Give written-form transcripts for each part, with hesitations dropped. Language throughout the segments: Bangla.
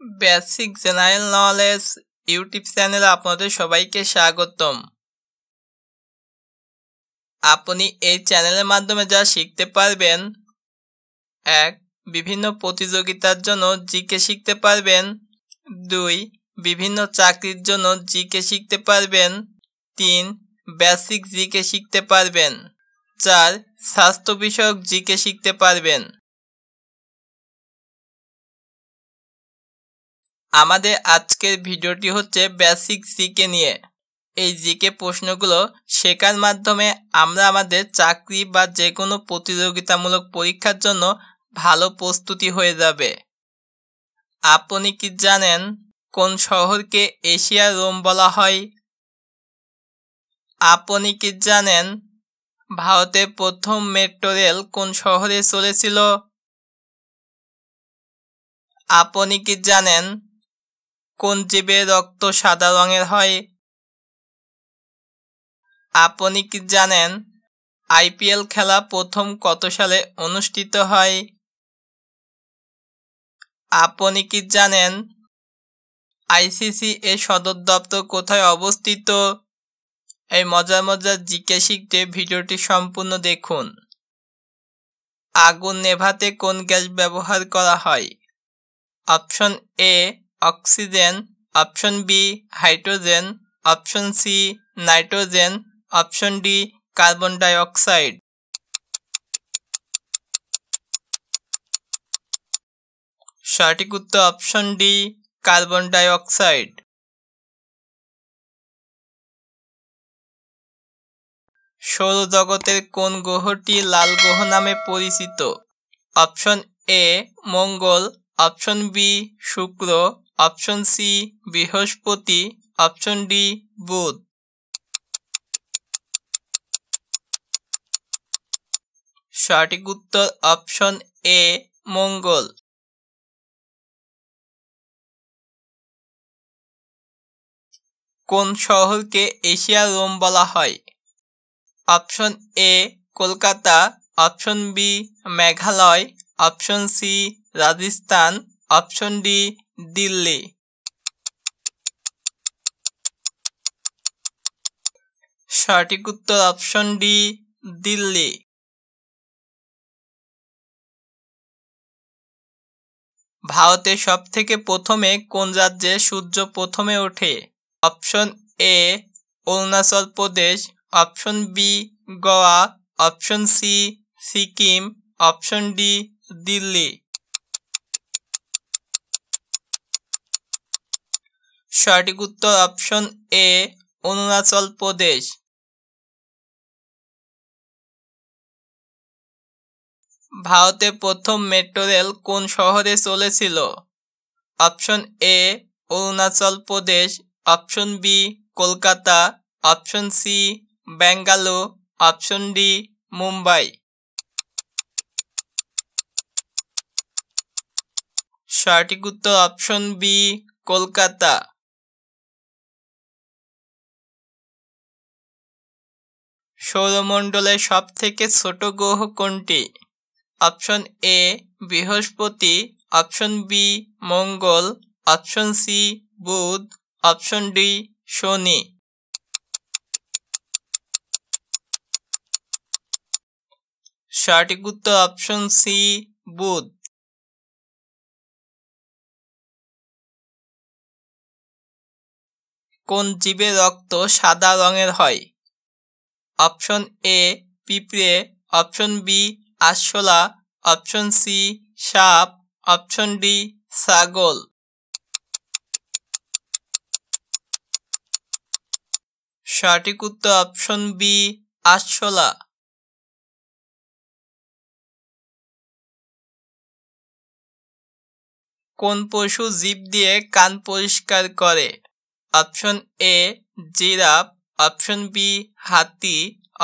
বেসিক জেনারেল নলেজ ইউটিউব চ্যানেলে আপনাদের সবাইকে স্বাগতম। আপনি এই চ্যানেলের মাধ্যমে যা শিখতে পারবেন: 1. বিভিন্ন প্রতিযোগিতার জন্য জিকে শিখতে পারবেন। 2. বিভিন্ন চাকরির জন্য জিকে শিখতে পারবেন। 3. বেসিক জিকে শিখতে পারবেন। 4. স্বাস্থ্য বিষয়ক জিকে শিখতে পারবেন। আমাদের আজকের ভিডিওটি হচ্ছে বেসিক জিকে নিয়ে। এই জিকে প্রশ্নগুলো শেখার মাধ্যমে আমরা আমাদের চাকরি বা যে কোনো প্রতিযোগিতামূলক পরীক্ষার জন্য ভালো প্রস্তুতি হয়ে যাবে। আপনি কি জানেন কোন শহরকে এশিয়ার রোম বলা হয়? আপনি কি জানেন ভারতের প্রথম মেট্রো রেল কোন শহরে চলেছিল? আপনি কি জানেন কোন জীবের রক্ত সাদা রঙের হয়? আপনি কি জানেন আইপিএল খেলা প্রথম কত সালে অনুষ্ঠিত হয়? আপনি কি জানেন আইসিসি এর সদর দপ্তর কোথায় অবস্থিত? এই মজার মজার জিকে শিখতে ভিডিওটি সম্পূর্ণ দেখুন। আগুন নেভাতে কোন গ্যাস ব্যবহার করা হয়? Option A oxygen, option B hydrogen, option C nitrogen, option D carbon ডাই অক্সাইড। সঠিক উত্তর অপশন ডি কার্বন ডাই অক্সাইড। সৌরজগতের কোন গ্রহটি লাল গ্রহ নামে পরিচিত? অপশন এ মঙ্গল, অপশন বি শুক্র, অপশন সি বৃহস্পতি, অপশন ডি বুধ। সঠিক উত্তর অপশন এ মঙ্গল। কোন শহরকে এশিয়ার রোম বলা হয়? Option A Kolkata, option B Meghalaya, option C Rajasthan, option D Delhi. সঠিক উত্তর অপশন ডি দিল্লি। ভারতে সবথেকে প্রথমে কোন রাজ্যে সূর্য প্রথমে ওঠে? Option A Arunachal Pradesh, option B Goa, option C Sikkim, option D Delhi. সঠিক উত্তর অপশন এ অরুণাচল প্রদেশ। ভারতের প্রথম মেট্রো রেল কোন শহরে চলেছিল? Option A Arunachal Pradesh, option B Kolkata, option C Bengaluru, option D Mumbai. সঠিক উত্তর অপশন বি কলকাতা। সৌরমণ্ডলের সব থেকে ছোট গ্রহ কোনটি? অপশন এ বৃহস্পতি, অপশন বি মঙ্গল, অপশন সি বুধ, অপশন ডি শনি। সঠিক উত্তর অপশন সি বুধ। কোন জীবের রক্ত সাদা রঙের হয়? অপশন এ পিঁপড়ে, অপশন বি আরশোলা, অপশন সি সাপ, অপশন ডি ছাগল। সঠিক উত্তর অপশন বি আরশোলা। কোন পশু জিভ দিয়ে কান পরিষ্কার করে? Option A giraffe, option B হাতি,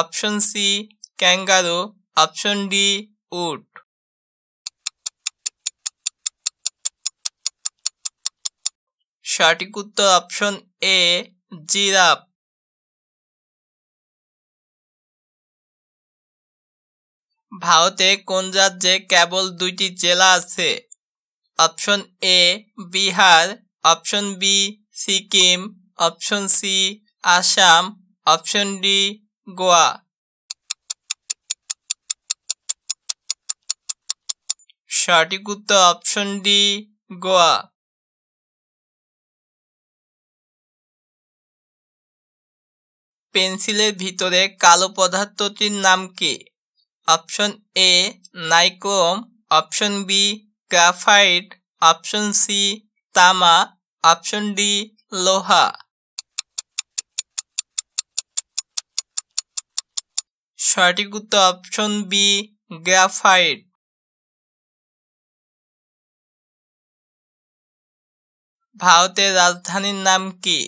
option C kangaroo, option D উট। সঠিক উত্তর অপশন এ জিরাফ। ভারতে কোন রাজ্যে কেবল 2টি জেলা আছে? Option A Bihar, option B Sikkim, option C Assam, option D Goa. সঠিক উত্তর অপশন ডি গোয়া। পেন্সিলের ভিতরে কালো পদার্থটির নাম কি? Option A nichrome, option B graphite, option C তামা, অপশন ডি লোহা। সঠিক উত্তর অপশন বি গ্রাফাইট। ভারতের রাজধানীর নাম কি?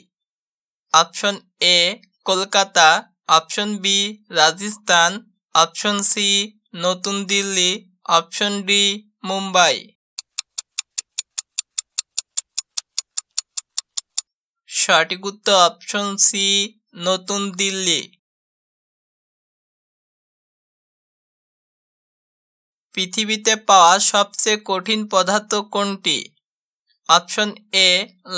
Option A Kolkata, option B Rajasthan, option C নতুন দিল্লি, অপশন ডি মুম্বাই। সঠিক উত্তর অপশন সি নতুন দিল্লি। পৃথিবীতে পাওয়া সবচেয়ে কঠিন পদার্থ কোনটি? অপশন এ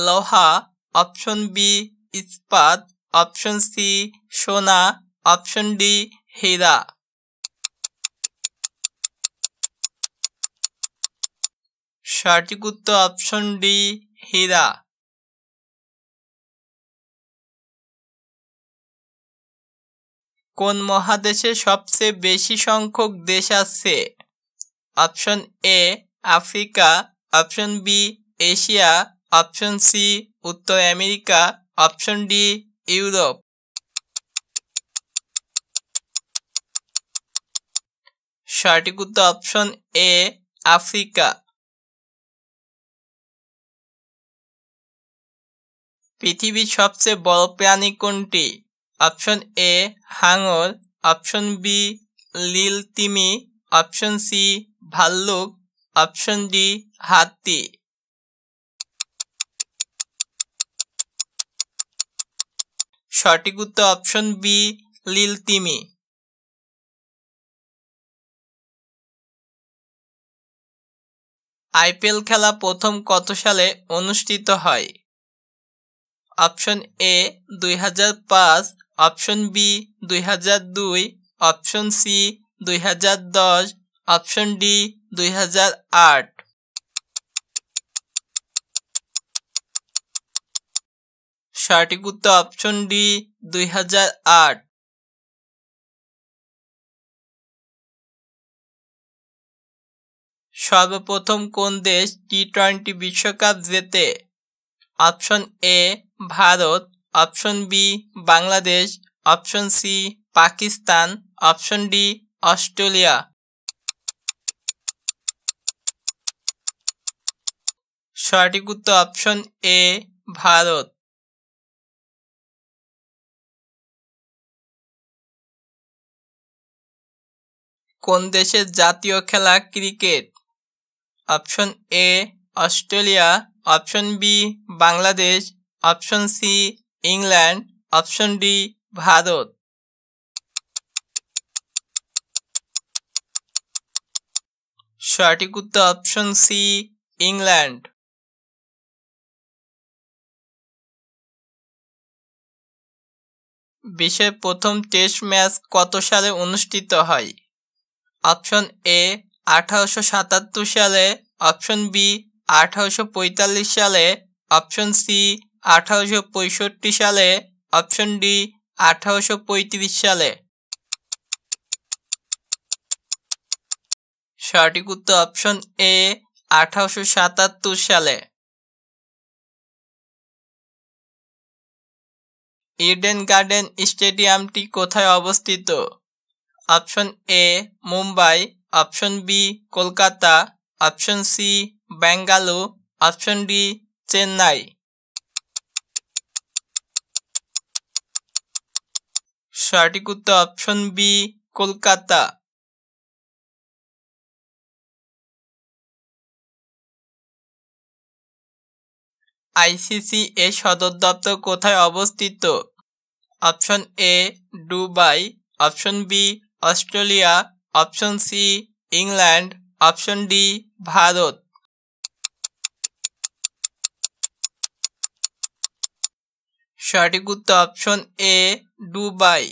লোহা, অপশন বি ইস্পাত, অপশন সি সোনা, অপশন ডি হীরা। সঠিক উত্তর অপশন ডি হীরা। কোন মহাদেশে সবচেয়ে বেশি সংখ্যক দেশ আছে? Option A Africa, option B Asia, option C উত্তর আমেরিকা, অপশন ডি ইউরোপ। সঠিক উত্তর অপশন এ আফ্রিকা। পৃথিবীর সবচেয়ে বড় প্রাণী কোনটি? অপশন এ হাঙর, অপশন বি নীল তিমি, অপশন সি ভাল্লুক, অপশন ডি হাতি। সঠিক উত্তর অপশন বি নীল তিমি। আইপিএল খেলা প্রথম কত সালে অনুষ্ঠিত হয়? Option A 2005, option B 2002, option C 2010, option D 2008। সঠিক উত্তর অপশন ডি 2008। সর্বপ্রথম কোন দেশ টি-20 বিশ্বকাপ জেতে? Option A Bharat, option B Bangladesh, option C Pakistan, option D Australia. সঠিক উত্তর অপশন এ ভারত। কোন দেশের জাতীয় খেলা cricket? Option A Australia, option B Bangladesh, option C England, option D Bharat. সঠিক উত্তর অপশন সি ইংল্যান্ড। বিশ্বের প্রথম টেস্ট ম্যাচ কত সালে অনুষ্ঠিত হয়? অপশন এ 1877 সালে, অপশন বি 1845 সালে, অপশন সি 1865 সালে, অপশন ডি 1835 সালে। সঠিক উত্তর অপশন এ 1877 সালে। ইডেন গার্ডেন স্টেডিয়ামটি কোথায় অবস্থিত? Option A Mumbai, option B Kolkata, option C Bengaluru, option D Chennai. সঠিক উত্তর অপশন বি কলকাতা। আইসিসি এর সদর দপ্তর কোথায় অবস্থিত? Option A Dubai, option B Australia, option C England, option D Bharat. সঠিক উত্তর অপশন এ, দুবাই।